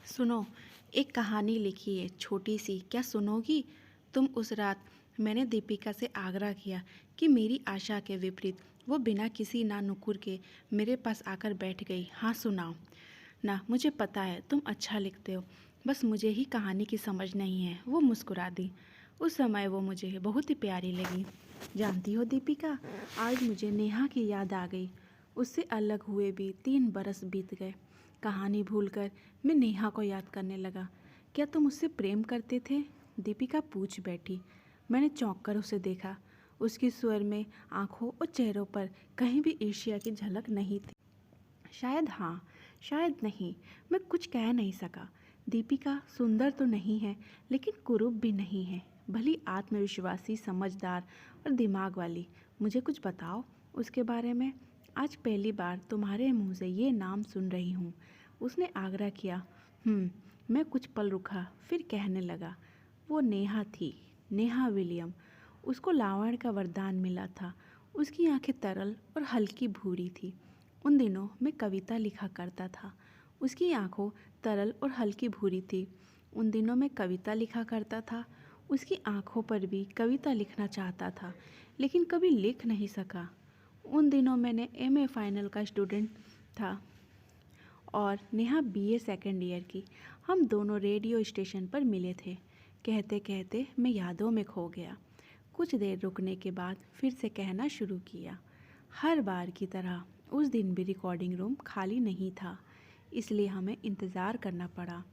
सुनो, एक कहानी लिखी है छोटी सी, क्या सुनोगी? तुम उस रात मैंने दीपिका से आग्रह किया कि मेरी आशा के विपरीत वो बिना किसी ना नुकुर के मेरे पास आकर बैठ गई। हाँ, सुनाओ ना, मुझे पता है तुम अच्छा लिखते हो, बस मुझे ही कहानी की समझ नहीं है। वो मुस्कुरा दी। उस समय वो मुझे बहुत ही प्यारी लगी। जानती हो दीपिका, आज मुझे नेहा की याद आ गई। उससे अलग हुए भी 3 बरस बीत गए। कहानी भूलकर मैं नेहा को याद करने लगा। क्या तुम उससे प्रेम करते थे? दीपिका पूछ बैठी। मैंने चौंक कर उसे देखा। उसकी स्वर में, आंखों और चेहरों पर कहीं भी ईर्ष्या की झलक नहीं थी। शायद हाँ, शायद नहीं। मैं कुछ कह नहीं सका। दीपिका सुंदर तो नहीं है, लेकिन कुरूप भी नहीं है। भली आत्मविश्वासी, समझदार और दिमाग वाली। मुझे कुछ बताओ उसके बारे में। आज पहली बार तुम्हारे मुंह से ये नाम सुन रही हूँ। उसने आग्रह किया। मैं कुछ पल रुका, फिर कहने लगा। वो नेहा थी, नेहा विलियम। उसको लावण्य का वरदान मिला था। उसकी आंखें तरल और हल्की भूरी थी। उन दिनों मैं कविता लिखा करता था। उसकी आंखों तरल और हल्की भूरी थी। उन दिनों मैं कविता लिखा करता था। उसकी आंखों पर भी कविता लिखना चाहता था, लेकिन कभी लिख नहीं सका। उन दिनों मैंने एमए फाइनल का स्टूडेंट था और नेहा बीए सेकेंड ईयर की। हम दोनों रेडियो स्टेशन पर मिले थे। कहते कहते मैं यादों में खो गया। कुछ देर रुकने के बाद फिर से कहना शुरू किया। हर बार की तरह उस दिन भी रिकॉर्डिंग रूम खाली नहीं था, इसलिए हमें इंतज़ार करना पड़ा।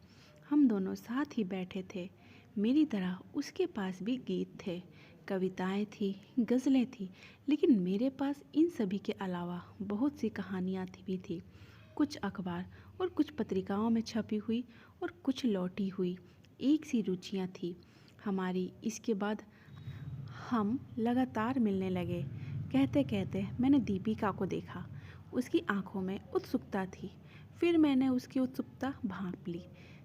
हम दोनों साथ ही बैठे थे। मेरी तरह उसके पास भी गीत थे, कविताएं थी, गज़लें थी, लेकिन मेरे पास इन सभी के अलावा बहुत सी कहानियाँ भी थी। कुछ अखबार और कुछ पत्रिकाओं में छपी हुई और कुछ लौटी हुई। एक सी रुचियाँ थी हमारी। इसके बाद हम लगातार मिलने लगे। कहते कहते मैंने दीपिका को देखा। उसकी आंखों में उत्सुकता थी। फिर मैंने उसकी उत्सुकता भांप ली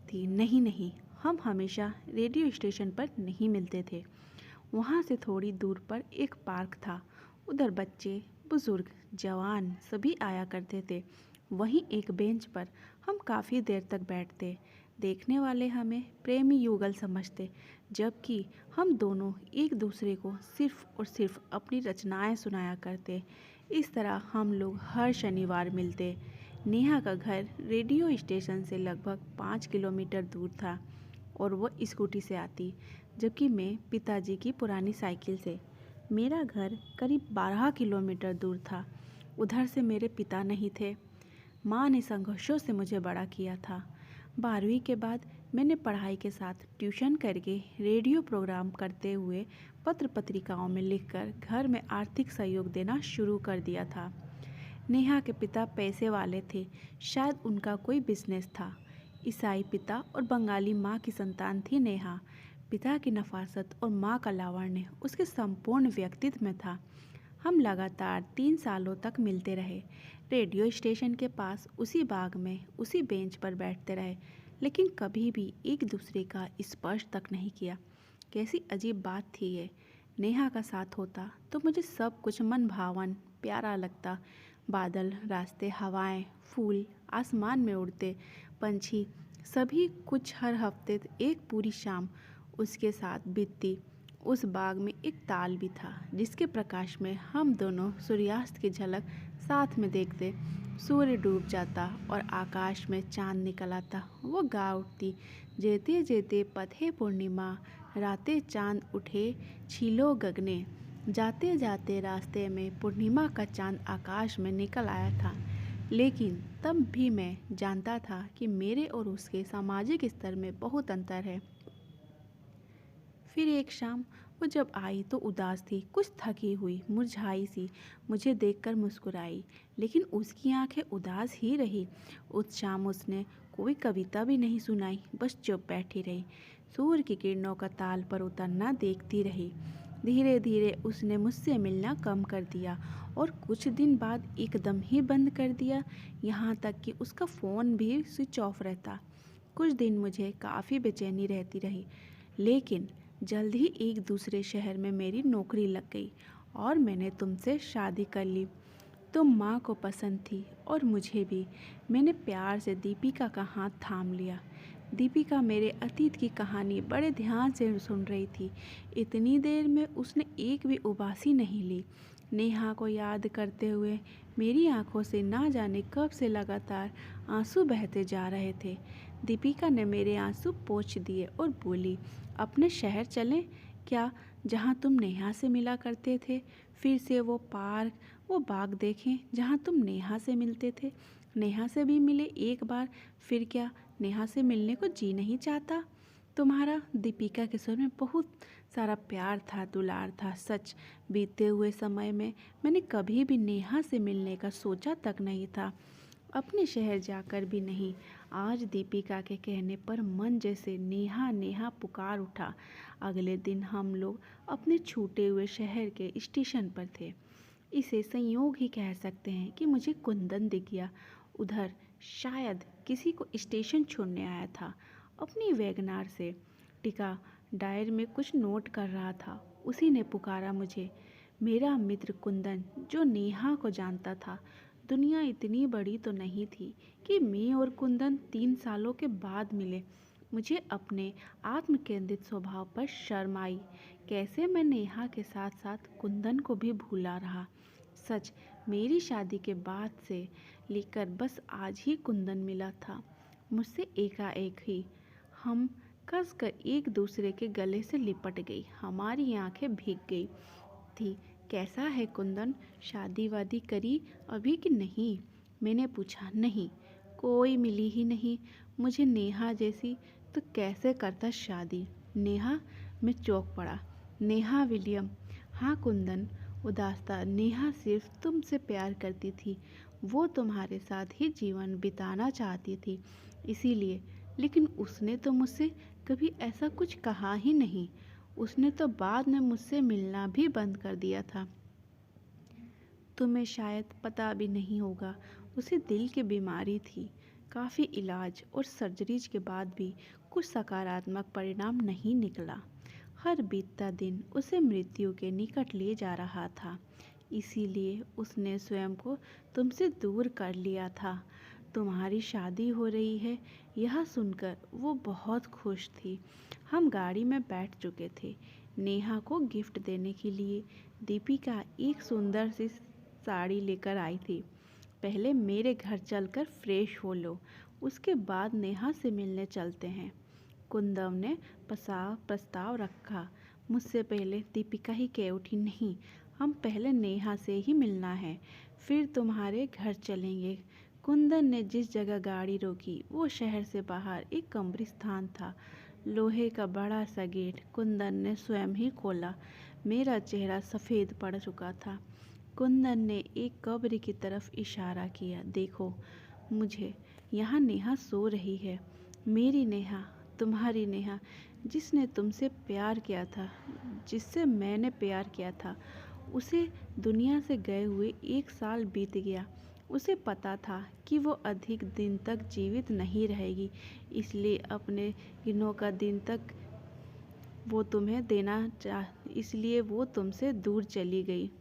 थी। नहीं नहीं, हम हमेशा रेडियो स्टेशन पर नहीं मिलते थे। वहाँ से थोड़ी दूर पर एक पार्क था। उधर बच्चे, बुजुर्ग, जवान सभी आया करते थे। वहीं एक बेंच पर हम काफ़ी देर तक बैठते। देखने वाले हमें प्रेमी युगल समझते, जबकि हम दोनों एक दूसरे को सिर्फ और सिर्फ अपनी रचनाएं सुनाया करते। इस तरह हम लोग हर शनिवार मिलते। नेहा का घर रेडियो स्टेशन से लगभग 5 किलोमीटर दूर था और वो स्कूटी से आती, जबकि मैं पिताजी की पुरानी साइकिल से। मेरा घर करीब 12 किलोमीटर दूर था। उधर से मेरे पिता नहीं थे। माँ ने संघर्षों से मुझे बड़ा किया था। 12वीं के बाद मैंने पढ़ाई के साथ ट्यूशन करके रेडियो प्रोग्राम करते हुए पत्र पत्रिकाओं में लिखकर घर में आर्थिक सहयोग देना शुरू कर दिया था। नेहा के पिता पैसे वाले थे, शायद उनका कोई बिजनेस था। ईसाई पिता और बंगाली माँ की संतान थी नेहा। पिता की नफासत और माँ का लावण्य उसके संपूर्ण व्यक्तित्व में था। हम लगातार 3 सालों तक मिलते रहे। रेडियो स्टेशन के पास उसी बाग में उसी बेंच पर बैठते रहे, लेकिन कभी भी एक दूसरे का स्पर्श तक नहीं किया। कैसी अजीब बात थी ये। नेहा का साथ होता तो मुझे सब कुछ मन भावन प्यारा लगता। बादल, रास्ते, हवाएं, फूल, आसमान में उड़ते पंछी, सभी कुछ। हर हफ्ते एक पूरी शाम उसके साथ बीतती। उस बाग में एक ताल भी था, जिसके प्रकाश में हम दोनों सूर्यास्त की झलक साथ में देखते। सूर्य डूब जाता और आकाश में चांद निकल आता। वो गा उठती, जेते जेते पथे पूर्णिमा, राते चांद उठे छीलो गगने। जाते जाते रास्ते में पूर्णिमा का चांद आकाश में निकल आया था। लेकिन तब भी मैं जानता था कि मेरे और उसके सामाजिक स्तर में बहुत अंतर है। फिर एक शाम वो जब आई तो उदास थी, कुछ थकी हुई, मुरझाई सी। मुझे देखकर मुस्कुराई, लेकिन उसकी आंखें उदास ही रही। उस शाम उसने कोई कविता भी नहीं सुनाई, बस चुप बैठी रही। सूर्य की किरणों का ताल पर उतरना देखती रही। धीरे धीरे उसने मुझसे मिलना कम कर दिया और कुछ दिन बाद एकदम ही बंद कर दिया। यहाँ तक कि उसका फ़ोन भी स्विच ऑफ रहता। कुछ दिन मुझे काफ़ी बेचैनी रहती रही, लेकिन जल्द ही एक दूसरे शहर में मेरी नौकरी लग गई और मैंने तुमसे शादी कर ली। तुम माँ को पसंद थी और मुझे भी। मैंने प्यार से दीपिका का हाथ थाम लिया। दीपिका मेरे अतीत की कहानी बड़े ध्यान से सुन रही थी। इतनी देर में उसने एक भी उबासी नहीं ली। नेहा को याद करते हुए मेरी आंखों से ना जाने कब से लगातार आंसू बहते जा रहे थे। दीपिका ने मेरे आंसू पोंछ दिए और बोली, अपने शहर चलें क्या, जहाँ तुम नेहा से मिला करते थे? फिर से वो पार्क, वो बाग देखें जहाँ तुम नेहा से मिलते थे। नेहा से भी मिले एक बार। फिर क्या नेहा से मिलने को जी नहीं चाहता तुम्हारा? दीपिका के स्वर में बहुत सारा प्यार था, दुलार था। सच, बीते हुए समय में मैंने कभी भी नेहा से मिलने का सोचा तक नहीं था, अपने शहर जाकर भी नहीं। आज दीपिका के कहने पर मन जैसे नेहा नेहा पुकार उठा। अगले दिन हम लोग अपने छूटे हुए शहर के स्टेशन पर थे। इसे संयोग ही कह सकते हैं कि मुझे कुंदन दिख गया उधर। शायद किसी को स्टेशन छोड़ने आया था। अपनी वैगनार से टिका डायर में कुछ नोट कर रहा था। उसी ने पुकारा मुझे। मेरा मित्र कुंदन, जो नेहा को जानता था। दुनिया इतनी बड़ी तो नहीं थी कि मैं और कुंदन 3 सालों के बाद मिले। मुझे अपने आत्म केंद्रित स्वभाव पर शर्म आई। कैसे मैं नेहा के साथ साथ कुंदन को भी भूला रहा। सच, मेरी शादी के बाद से लेकर बस आज ही कुंदन मिला था मुझसे। एकाएक ही हम कसकर एक दूसरे के गले से लिपट गई। हमारी आंखें भीग गई थी। कैसा है कुंदन, शादी वादी करी अभी कि नहीं? मैंने पूछा। नहीं, कोई मिली ही नहीं मुझे नेहा जैसी, तो कैसे करता शादी? नेहा? मैं चौंक पड़ा। नेहा विलियम? हाँ कुंदन उदास था। नेहा सिर्फ तुमसे प्यार करती थी। वो तुम्हारे साथ ही जीवन बिताना चाहती थी, इसीलिए। लेकिन उसने तो मुझसे कभी ऐसा कुछ कहा ही नहीं। उसने तो बाद में मुझसे मिलना भी बंद कर दिया था। तुम्हें शायद पता भी नहीं होगा, उसे दिल की बीमारी थी। काफ़ी इलाज और सर्जरीज के बाद भी कुछ सकारात्मक परिणाम नहीं निकला। हर बीतता दिन उसे मृत्यु के निकट ले जा रहा था। इसीलिए उसने स्वयं को तुमसे दूर कर लिया था। तुम्हारी शादी हो रही है यह सुनकर वो बहुत खुश थी। हम गाड़ी में बैठ चुके थे। नेहा को गिफ्ट देने के लिए दीपिका एक सुंदर सी साड़ी लेकर आई थी। पहले मेरे घर चलकर फ्रेश हो लो, उसके बाद नेहा से मिलने चलते हैं। कुंदन ने प्रस्ताव रखा। मुझसे पहले दीपिका ही कह उठी, नहीं, हम पहले नेहा से ही मिलना है, फिर तुम्हारे घर चलेंगे। कुंदन ने जिस जगह गाड़ी रोकी वो शहर से बाहर एक कब्रिस्तान था। लोहे का बड़ा सा गेट कुंदन ने स्वयं ही खोला। मेरा चेहरा सफ़ेद पड़ चुका था। कुंदन ने एक कब्र की तरफ इशारा किया। देखो, मुझे यहाँ नेहा सो रही है। मेरी नेहा, तुम्हारी नेहा, जिसने तुमसे प्यार किया था, जिससे मैंने प्यार किया था। उसे दुनिया से गए हुए 1 साल बीत गया। उसे पता था कि वो अधिक दिन तक जीवित नहीं रहेगी, इसलिए अपने दिनों का दिन तक वो तुम्हें देना चाह इसलिए वो तुमसे दूर चली गई।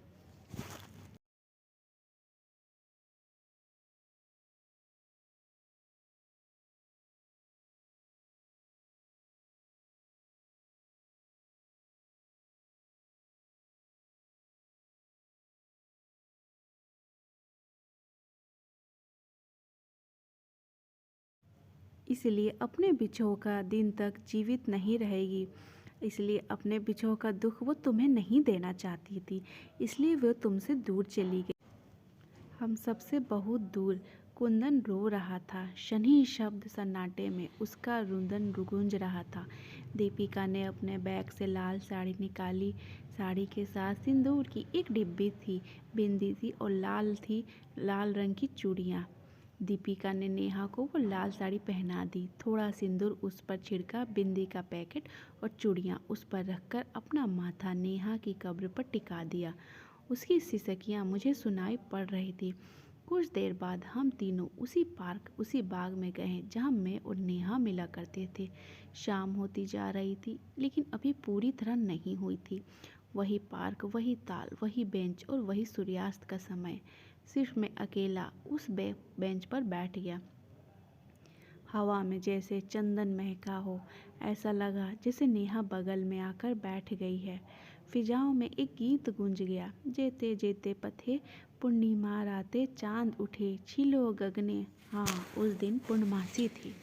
इसलिए अपने बिछोह का दिन तक जीवित नहीं रहेगी। इसलिए अपने बिछोह का दुख वो तुम्हें नहीं देना चाहती थी, इसलिए वो तुमसे दूर चली गई। हम सबसे बहुत दूर। कुंदन रो रहा था। शनि शब्द सन्नाटे में उसका रुदन गूंज रहा था। दीपिका ने अपने बैग से लाल साड़ी निकाली। साड़ी के साथ सिंदूर की एक डिब्बी थी, बिंदी थी और लाल रंग की चूड़ियाँ। दीपिका ने नेहा को वो लाल साड़ी पहना दी। थोड़ा सिंदूर उस पर छिड़का, बिंदी का पैकेट और चूड़ियाँ उस पर रखकर अपना माथा नेहा की कब्र पर टिका दिया। उसकी सिसकियाँ मुझे सुनाई पड़ रही थी। कुछ देर बाद हम तीनों उसी पार्क, उसी बाग में गए जहाँ मैं और नेहा मिला करते थे। शाम होती जा रही थी, लेकिन अभी पूरी तरह नहीं हुई थी। वही पार्क, वही ताल, वही बेंच और वही सूर्यास्त का समय। सिर्फ मैं अकेला उस बेंच पर बैठ गया। हवा में जैसे चंदन महका हो। ऐसा लगा जैसे नेहा बगल में आकर बैठ गई है। फिजाओं में एक गीत गूंज गया, जेते जेते पथे पूर्णिमा रातें चांद उठे छिलो गगने। हाँ, उस दिन पूर्णमासी थी।